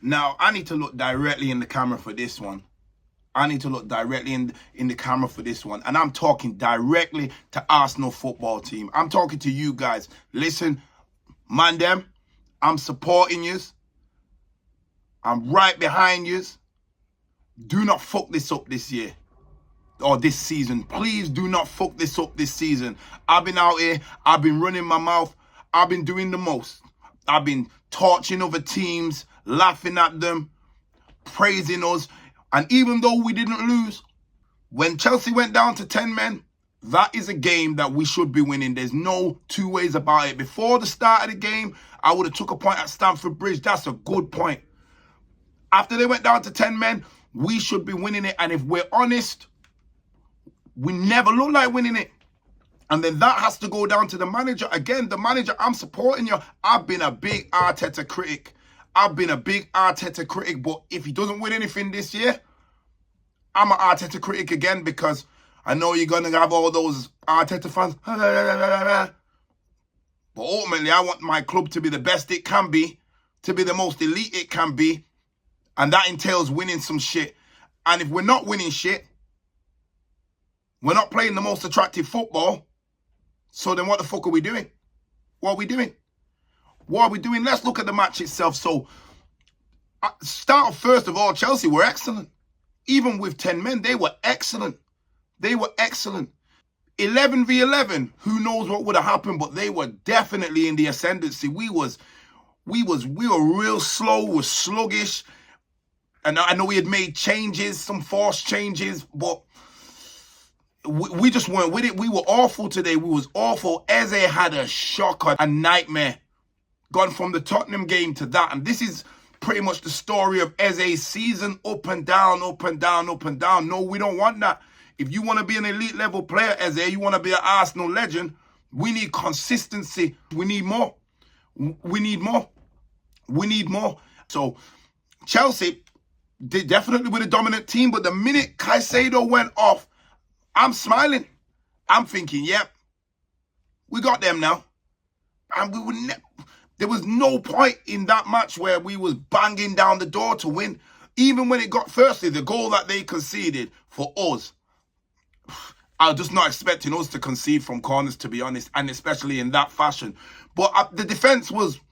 Now, I need to look directly in the camera for this one. I need to look directly in the camera for this one. And I'm talking directly to Arsenal football team. I'm talking to you guys. Listen, man, them, I'm supporting yous. I'm right behind yous. Do not fuck this up this year. Or this season. Please do not fuck this up this season. I've been out here. I've been running my mouth. I've been doing the most. I've been torching other teams, laughing at them, praising us. And even though we didn't lose, when Chelsea went down to 10 men, that is a game that we should be winning. There's no two ways about it. Before the start of the game, I would have took a point at Stamford Bridge. That's a good point. After they went down to 10 men, we should be winning it. And if we're honest, we never look like winning it. And then that has to go down to the manager. Again, the manager, I'm supporting you. I've been a big Arteta critic. But if he doesn't win anything this year, I'm an Arteta critic again, because I know you're going to have all those Arteta fans. But ultimately, I want my club to be the best it can be, to be the most elite it can be. And that entails winning some shit. And if we're not winning shit, we're not playing the most attractive football. So then what the fuck are we doing? What are we doing? Let's look at the match itself. So, first of all, Chelsea were excellent. Even with 10 men, they were excellent. 11 v 11, who knows what would have happened, but they were definitely in the ascendancy. We were real slow, we were sluggish. And I know we had made changes, some forced changes, but we just weren't with it. We were awful today. We was awful. Eze had a shocker, a nightmare. Gone from the Tottenham game to that. And this is pretty much the story of Eze's season. Up and down, up and down, up and down. No, we don't want that. If you want to be an elite level player, Eze, you want to be an Arsenal legend, we need consistency. We need more. So Chelsea, they definitely were the dominant team. But the minute Caicedo went off, I'm smiling. I'm thinking, yep, we got them now. And there was no point in that match where we was banging down the door to win. Even when it got, firstly, the goal that they conceded for us, I was just not expecting us to concede from corners, to be honest, and especially in that fashion. But the defense wasn't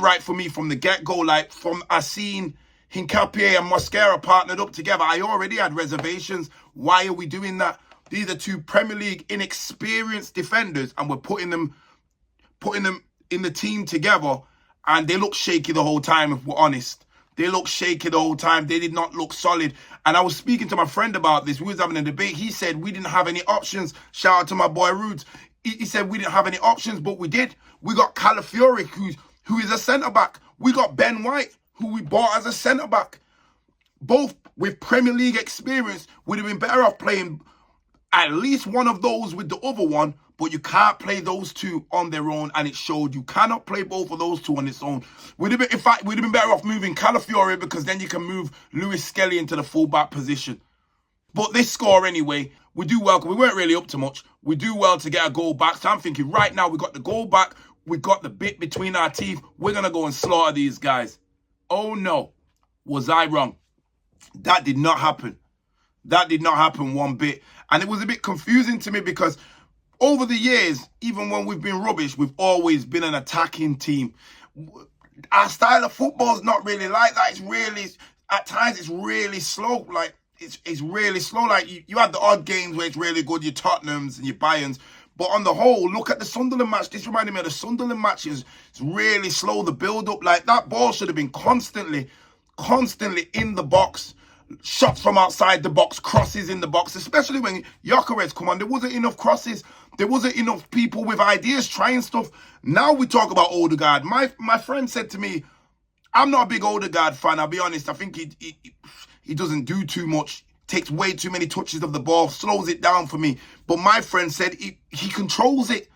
right for me from the get-go. Like, I seen Hincapié and Mosquera partnered up together, I already had reservations. Why are we doing that? These are two Premier League inexperienced defenders, and we're putting them in the team together, and they look shaky the whole time, if we're honest. They look shaky the whole time. They did not look solid. And I was speaking to my friend about this. We was having a debate. He said we didn't have any options. Shout out to my boy Roots. He said we didn't have any options, but we did. We got Calafiori, who is a centre-back. We got Ben White, who we bought as a centre-back. Both with Premier League experience. Would have been better off playing at least one of those with the other one, but you can't play those two on their own, and it showed. You cannot play both of those two on its own. In fact, we'd have been better off moving Calafiori, because then you can move Lewis Skelly into the full-back position. But they score anyway. We do well, because we weren't really up to much. We do well to get a goal back. So I'm thinking, right now, we got the goal back. We got the bit between our teeth. We're going to go and slaughter these guys. Oh, no. Was I wrong? That did not happen. That did not happen one bit. And it was a bit confusing to me, because over the years, even when we've been rubbish, we've always been an attacking team. Our style of football is not really like that. It's really, at times, it's really slow. Like, it's really slow. Like, you have the odd games where it's really good, your Tottenhams and your Bayerns. But on the whole, look at the Sunderland match. This reminded me of the Sunderland matches. It's really slow, the build-up. Like, that ball should have been constantly in the box. Shots from outside the box, crosses in the box, especially when Gyökeres come on. There wasn't enough crosses. There wasn't enough people with ideas trying stuff. Now we talk about Odegaard. My friend said to me, I'm not a big Odegaard fan, I'll be honest. I think he doesn't do too much. Takes way too many touches of the ball, slows it down for me. But my friend said he controls it.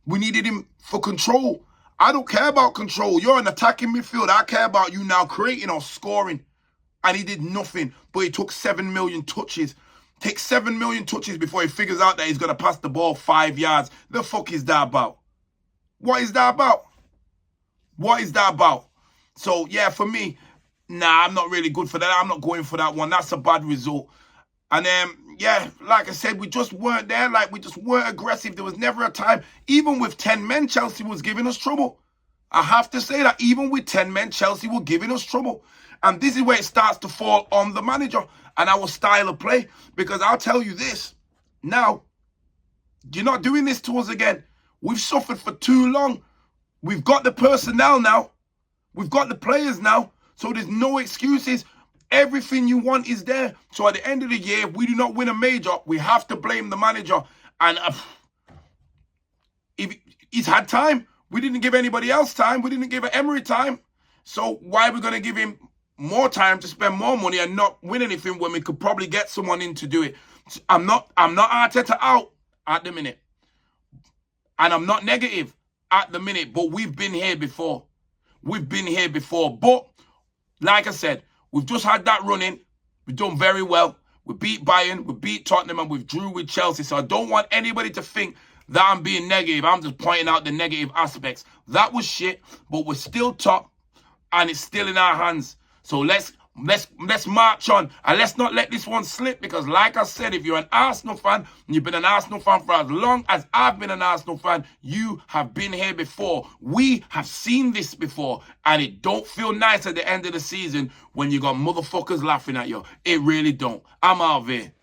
We needed him for control. I don't care about control. You're an attacking midfield. I care about you now creating or scoring. And he did nothing, but he took 7 million touches. Takes 7 million touches before he figures out that he's going to pass the ball 5 yards. The fuck is that about? What is that about? So, yeah, for me, Nah, I'm not really good for that. I'm not going for that one. That's a bad result. And yeah, like I said, we just weren't there. Like, we just weren't aggressive. There was never a time. Even with 10 men, Chelsea was giving us trouble. I have to say that even with 10 men, Chelsea were giving us trouble. And this is where it starts to fall on the manager and our style of play. Because I'll tell you this, now, you're not doing this to us again. We've suffered for too long. We've got the personnel now. We've got the players now. So there's no excuses. Everything you want is there. So at the end of the year, if we do not win a major, we have to blame the manager. And if he's had time, we didn't give anybody else time. We didn't give Emery time. So why are we going to give him more time to spend more money and not win anything when we could probably get someone in to do it? I'm not Arteta out at the minute. And I'm not negative at the minute, but we've been here before. We've been here before. But like I said, we've just had that run in. We've done very well. We beat Bayern, we beat Tottenham, and we've drew with Chelsea. So I don't want anybody to think that I'm being negative. I'm just pointing out the negative aspects. That was shit, but we're still top, and it's still in our hands. So let's march on, and let's not let this one slip, because like I said, if you're an Arsenal fan, and you've been an Arsenal fan for as long as I've been an Arsenal fan, you have been here before. We have seen this before, and it don't feel nice at the end of the season when you got motherfuckers laughing at you. It really don't. I'm out of here.